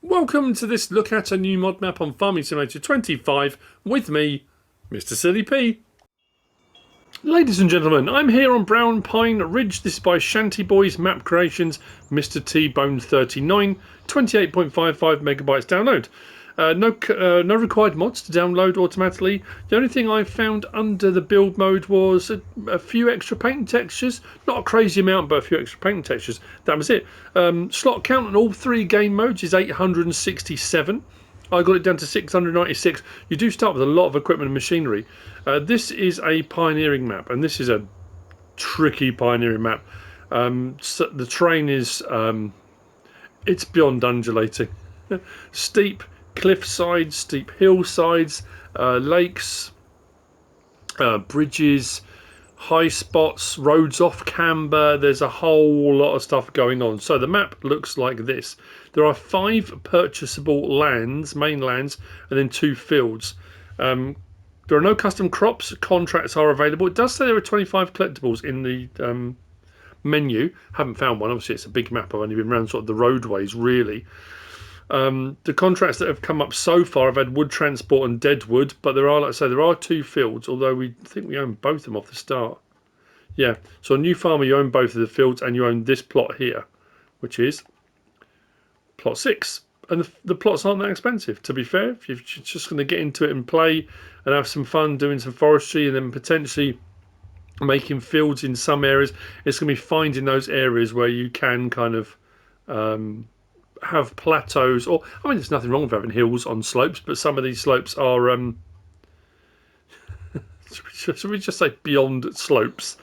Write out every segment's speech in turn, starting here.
Welcome to this look at a new mod map on Farming Simulator 25 with me, MrSealyp. Ladies and gentlemen, I'm here on Brown Pine Ridge. This is by Shantyboys Map Creations, Mr. T-Bone 39, 28.55 megabytes download. No required mods to download automatically. The only thing I found under the build mode was a few extra paint textures. Not a crazy amount, but a few extra paint textures. That was it. Slot count on all three game modes is 867. I got it down to 696. You do start with a lot of equipment and machinery. This is a pioneering map, and this is a tricky pioneering map. So the terrain is it's beyond undulating. Steep cliff sides, steep hillsides, lakes, bridges, high spots, roads off camber. There's a whole lot of stuff going on. So the map looks like this. There are 5 purchasable lands, main lands, and then 2 fields. There are no custom crops. Contracts are available. It does say there are 25 collectibles in the menu. Haven't found one. Obviously, it's a big map. I've only been around sort of the roadways, really. The contracts that have come up so far have had wood transport and deadwood, but there are, like I say, there are 2 fields, although we think we own both of them off the start. Yeah, so a new farmer, you own both of the fields, and you own this plot here, which is plot 6. And the plots aren't that expensive, to be fair. If you're just going to get into it and play and have some fun doing some forestry and then potentially making fields in some areas, it's going to be finding those areas where you can kind of have plateaus, or I mean, there's nothing wrong with having hills on slopes, but some of these slopes are should we just say beyond slopes.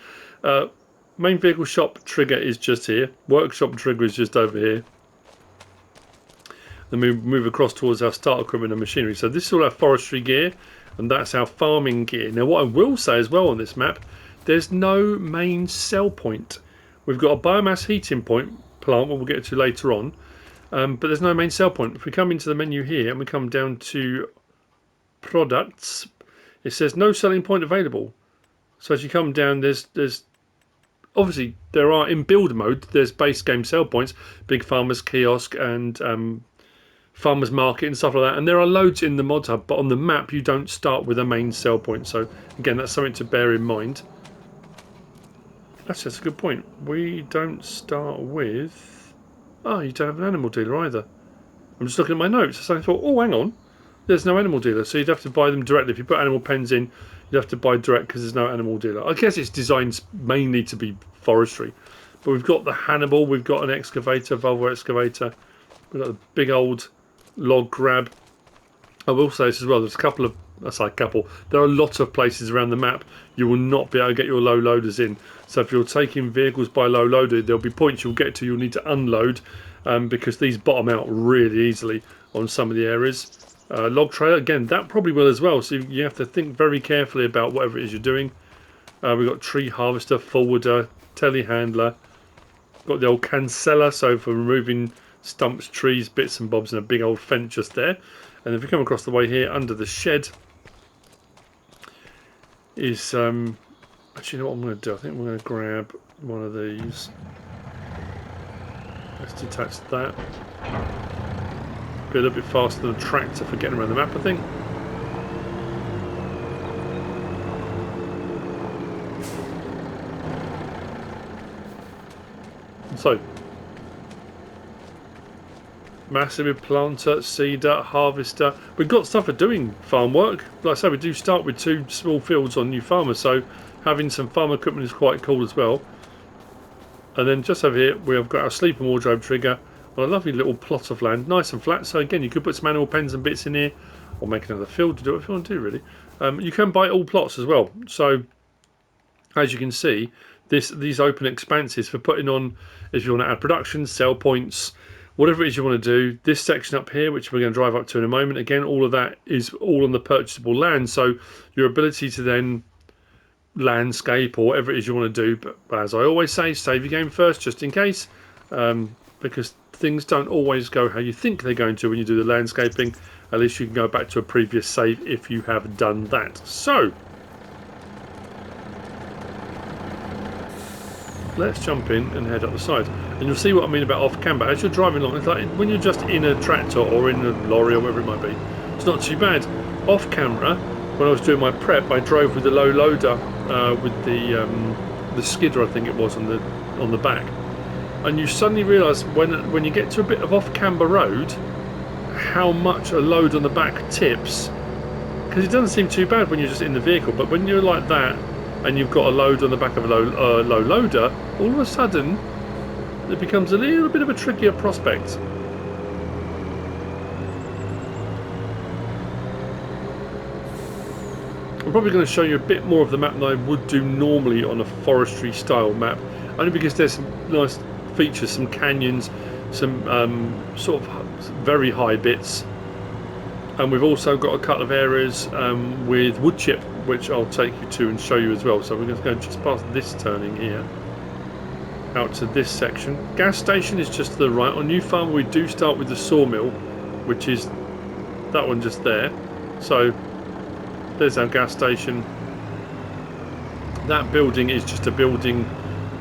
Main vehicle shop trigger is just here, workshop trigger is just over here. Then we move across towards our start equipment and machinery. So this is all our forestry gear, and that's our farming gear. Now what I will say as well on this map, there's no main sell point. We've got a biomass heating point plant, what we'll get to later on. But there's no main sell point. If we come into the menu here and we come down to products, it says no selling point available. So as you come down, there's obviously there are in build mode. There's base game sell points, big farmers kiosk and farmers market and stuff like that. And there are loads in the mod hub, but on the map you don't start with a main sell point. So again, that's something to bear in mind. That's a good point. We don't start with. Oh, you don't have an animal dealer either. I'm just looking at my notes. So I thought, oh, hang on. There's no animal dealer. So you'd have to buy them directly. If you put animal pens in, you'd have to buy direct because there's no animal dealer. I guess it's designed mainly to be forestry. But we've got the Hannibal. We've got an excavator, Volvo excavator. We've got a big old log grab. I will say this as well. There's a couple of... I say a couple. There are lots of places around the map you will not be able to get your low loaders in. So if you're taking vehicles by low loader, there'll be points you'll get to you'll need to unload because these bottom out really easily on some of the areas. Log trailer, again, that probably will as well. So you have to think very carefully about whatever it is you're doing. We've got tree harvester, forwarder, telehandler. Got the old cancella, so for removing stumps, trees, bits and bobs, and a big old fence just there. And if we come across the way here, under the shed is actually, you know what I'm going to do? I think I'm going to grab one of these. Let's detach that. Be a little bit faster than a tractor for getting around the map, I think. So, massive planter, seeder, harvester. We've got stuff for doing farm work. Like I say, we do start with 2 small fields on new farmers, so having some farm equipment is quite cool as well. And then just over here, we have got our sleep and wardrobe trigger on a lovely little plot of land, nice and flat. So again, you could put some animal pens and bits in here, or make another field to do what you want to do, really. You can buy all plots as well. So as you can see, these open expanses for putting on, if you want to add production, sell points, whatever it is you want to do. This section up here, which we're going to drive up to in a moment, again, all of that is all on the purchasable land. So your ability to then landscape or whatever it is you want to do, but as I always say, save your game first just in case, because things don't always go how you think they're going to when you do the landscaping. At least you can go back to a previous save if you have done that. So let's jump in and head up the side. And you'll see what I mean about off camber. As you're driving along, it's like when you're just in a tractor or in a lorry or whatever it might be, it's not too bad. Off camera, when I was doing my prep, I drove with the low loader with the skidder, I think it was, on the back. And you suddenly realise when you get to a bit of off camber road, how much a load on the back tips. Because it doesn't seem too bad when you're just in the vehicle, but when you're like that and you've got a load on the back of a low loader, all of a sudden it becomes a little bit of a trickier prospect. I'm probably going to show you a bit more of the map than I would do normally on a forestry style map, only because there's some nice features, some canyons, some sort of very high bits. And we've also got a couple of areas with wood chip, which I'll take you to and show you as well. So we're going to go just past this turning here, out to this section. Gas station is just to the right. On New Farm we do start with the sawmill, which is that one just there. So there's our gas station. That building is just a building.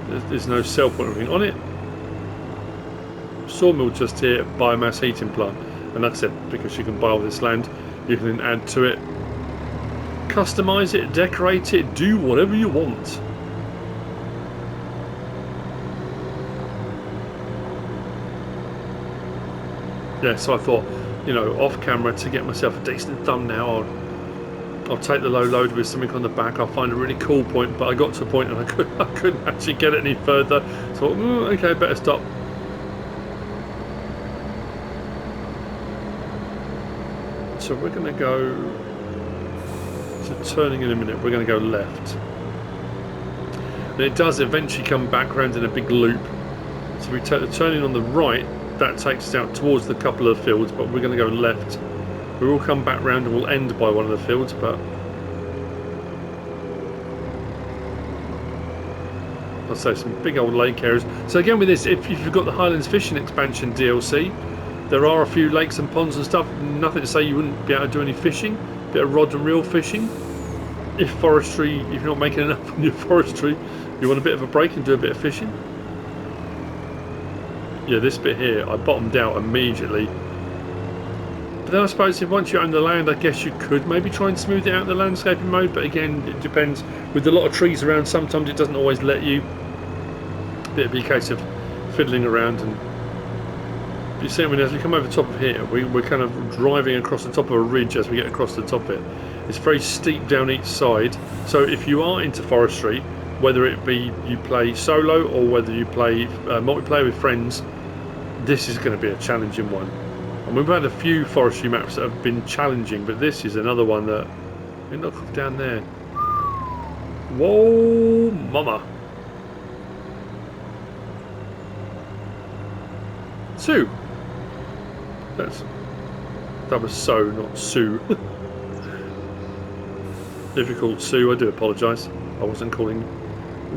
There's no cell point or anything on it. Sawmill just here, biomass heating plant. And like I said, because you can buy all this land, you can then add to it, customise it, decorate it, do whatever you want. Yeah, so I thought, you know, off camera, to get myself a decent thumbnail, I'll take the low load with something on the back. I'll find a really cool point, but I got to a point and I couldn't actually get it any further. So I thought, okay, better stop. So we're going to go, so turning in a minute, we're going to go left. And it does eventually come back around in a big loop. So we take the turning on the right, that takes us out towards the couple of fields, but we're going to go left. We will come back round and we'll end by one of the fields, but I'll say some big old lake areas. So again with this, if you've got the Highlands fishing expansion DLC, there are a few lakes and ponds and stuff. Nothing to say you wouldn't be able to do any fishing. Bit of rod and reel fishing. If forestry, if you're not making enough on your forestry, you want a bit of a break and do a bit of fishing. Yeah, this bit here, I bottomed out immediately. But then I suppose if once you own the land, I guess you could maybe try and smooth it out in the landscaping mode. But again, it depends. With a lot of trees around, sometimes it doesn't always let you. It'd be a case of fiddling around and. You see, as we come over the top of here, we're kind of driving across the top of a ridge as we get across the top of it. It's very steep down each side, so if you are into forestry, whether it be you play solo or whether you play multiplayer with friends, this is going to be a challenging one. And we've had a few forestry maps that have been challenging, but this is another one that... Look down there. Whoa, mama. Sue. That was so, not Sue. If you called Sue, I do apologise. I wasn't calling.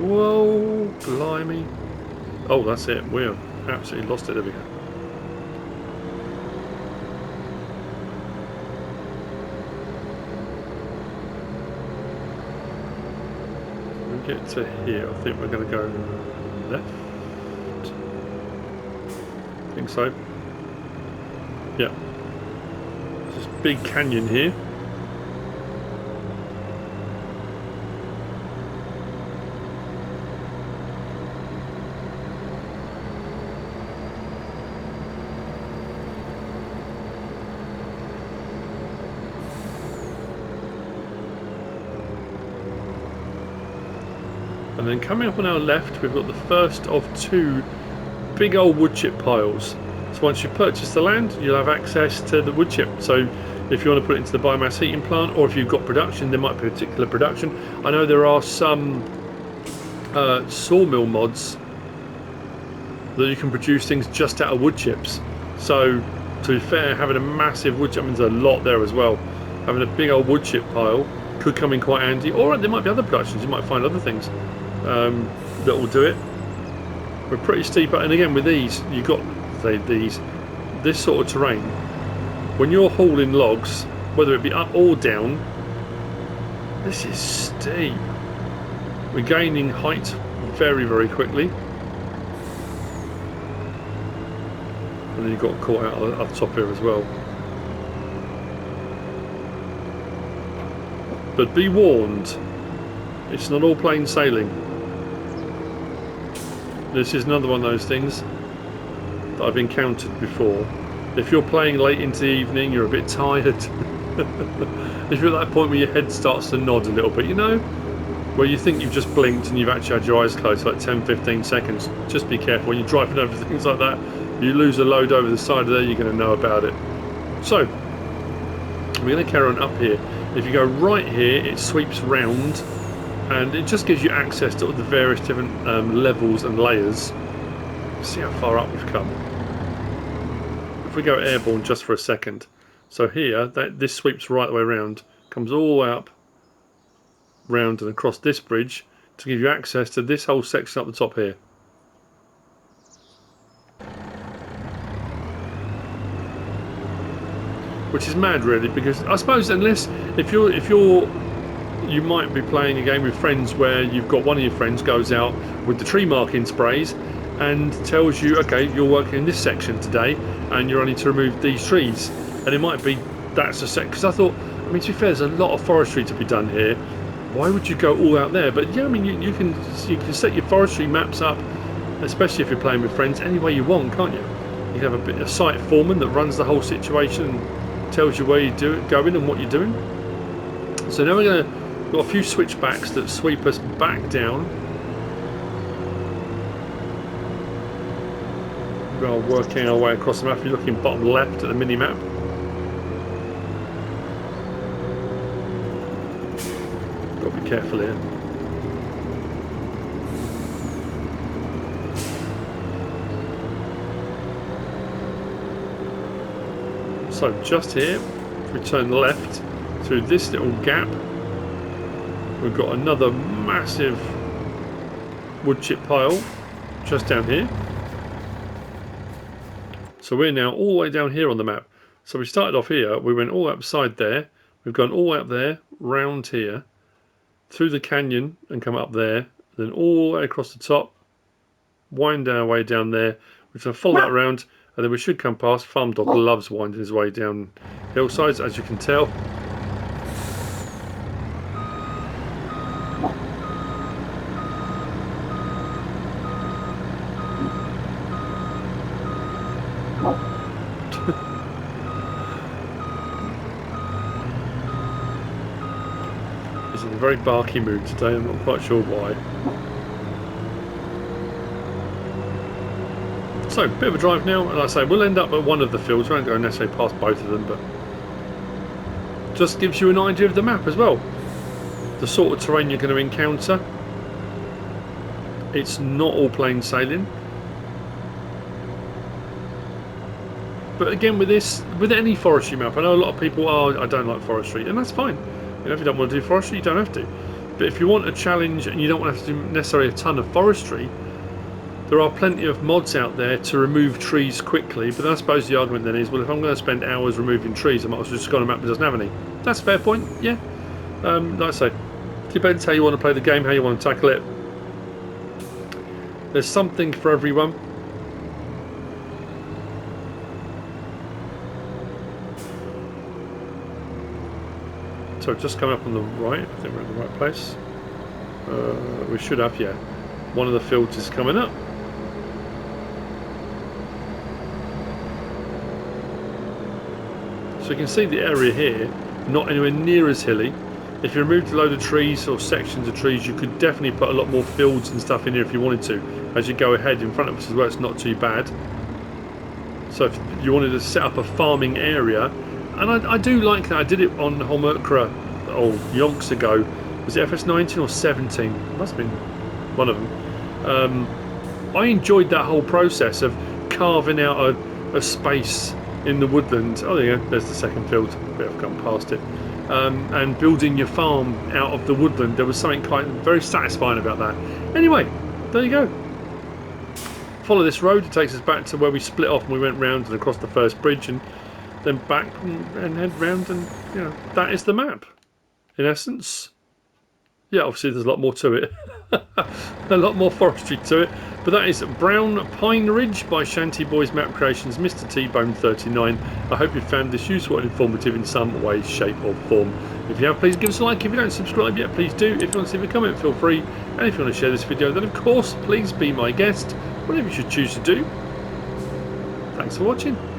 Whoa, blimey. Oh, that's it. We have absolutely lost it. There we go. When we get to here, I think we're going to go left. I think so. Yeah. There's this big canyon here. And then coming up on our left, we've got the first of two big old wood chip piles. So once you purchase the land, you'll have access to the wood chip. So if you want to put it into the biomass heating plant, or if you've got production, there might be a particular production. I know there are some sawmill mods that you can produce things just out of wood chips. So to be fair, having a massive wood chip, I mean, there's a lot there as well. Having a big old wood chip pile could come in quite handy. Or there might be other productions, you might find other things that will do it. We're pretty steep, and again with these, you've got this sort of terrain. When you're hauling logs, whether it be up or down, this is steep. We're gaining height very, very quickly. And then you got caught out at the top here as well. But be warned, it's not all plain sailing. This is another one of those things that I've encountered before. If you're playing late into the evening, you're a bit tired. If you're at that point where your head starts to nod a little bit, you know, where you think you've just blinked and you've actually had your eyes closed for like 10-15 seconds, just be careful. When you're driving over things like that, you lose a load over the side of there, you're going to know about it. So, we're going to carry on up here. If you go right here, it sweeps round and it just gives you access to all the various different levels and layers. See how far up we've come. If we go airborne just for a second. So here, this sweeps right the way around, comes all the way up, round and across this bridge to give you access to this whole section up the top here. Which is mad really, because I suppose unless you might be playing a game with friends where you've got one of your friends goes out with the tree marking sprays and tells you, okay, you're working in this section today and you're only to remove these trees, and it might be that's a sec. Because I thought, I mean, to be fair, there's a lot of forestry to be done here. Why would you go all out there? But yeah, I mean, you can set your forestry maps up, especially if you're playing with friends, any way you want, can't you? You can have a site foreman that runs the whole situation and tells you where you're going and what you're doing. So now we've got a few switchbacks that sweep us back down. We're working our way across the map. If you're looking bottom left at the mini map. Got to be careful here. So just here, if we turn left through this little gap, we've got another massive wood chip pile just down here. So we're now all the way down here on the map. So we started off here, we went all upside there, we've gone all up there, round here, through the canyon and come up there, then all the way across the top, wind our way down there. We're going to follow that around, and then we should come past. Farm Dog loves winding his way down hillsides, as you can tell. He's in a very barky mood today, I'm not quite sure why. So, bit of a drive now, and like I say, we'll end up at one of the fields. We won't go necessarily past both of them, but just gives you an idea of the map as well. The sort of terrain you're going to encounter. It's not all plain sailing. But again, with any forestry map, I know a lot of people are, I don't like forestry, and that's fine. You know, if you don't want to do forestry, you don't have to. But if you want a challenge and you don't want to have to do necessarily a ton of forestry, there are plenty of mods out there to remove trees quickly. But I suppose the argument then is, well, if I'm going to spend hours removing trees, I might as well just go on a map that doesn't have any. That's a fair point, yeah. Like I say, depends how you want to play the game, how you want to tackle it. There's something for everyone. So just coming up on the right, I think we're in the right place. We should have, yeah. One of the fields is coming up. So you can see the area here, not anywhere near as hilly. If you removed a load of trees or sections of trees, you could definitely put a lot more fields and stuff in here if you wanted to. As you go ahead in front of us as well, it's not too bad. So if you wanted to set up a farming area, and I do like that. I did it on Holmerkra yonks ago. Was it FS19 or 17? It must have been one of them. I enjoyed that whole process of carving out a space in the woodland. Oh, there you go. There's the second field. I've gone past it. And building your farm out of the woodland. There was something very satisfying about that. Anyway, there you go. Follow this road. It takes us back to where we split off and we went round and across the first bridge and then back and head round, and you know, that is the map in essence. Yeah, obviously there's a lot more to it. A lot more forestry to it. But that is Brown Pine Ridge by Shantyboys Map Creations, Mr. T-Bone39. I hope you found this useful and informative in some way, shape or form. If you have, please give us a like. If you don't subscribe yet, please do. If you want to leave a comment, feel free. And if you want to share this video, then of course, please be my guest. Whatever you should choose to do. Thanks for watching.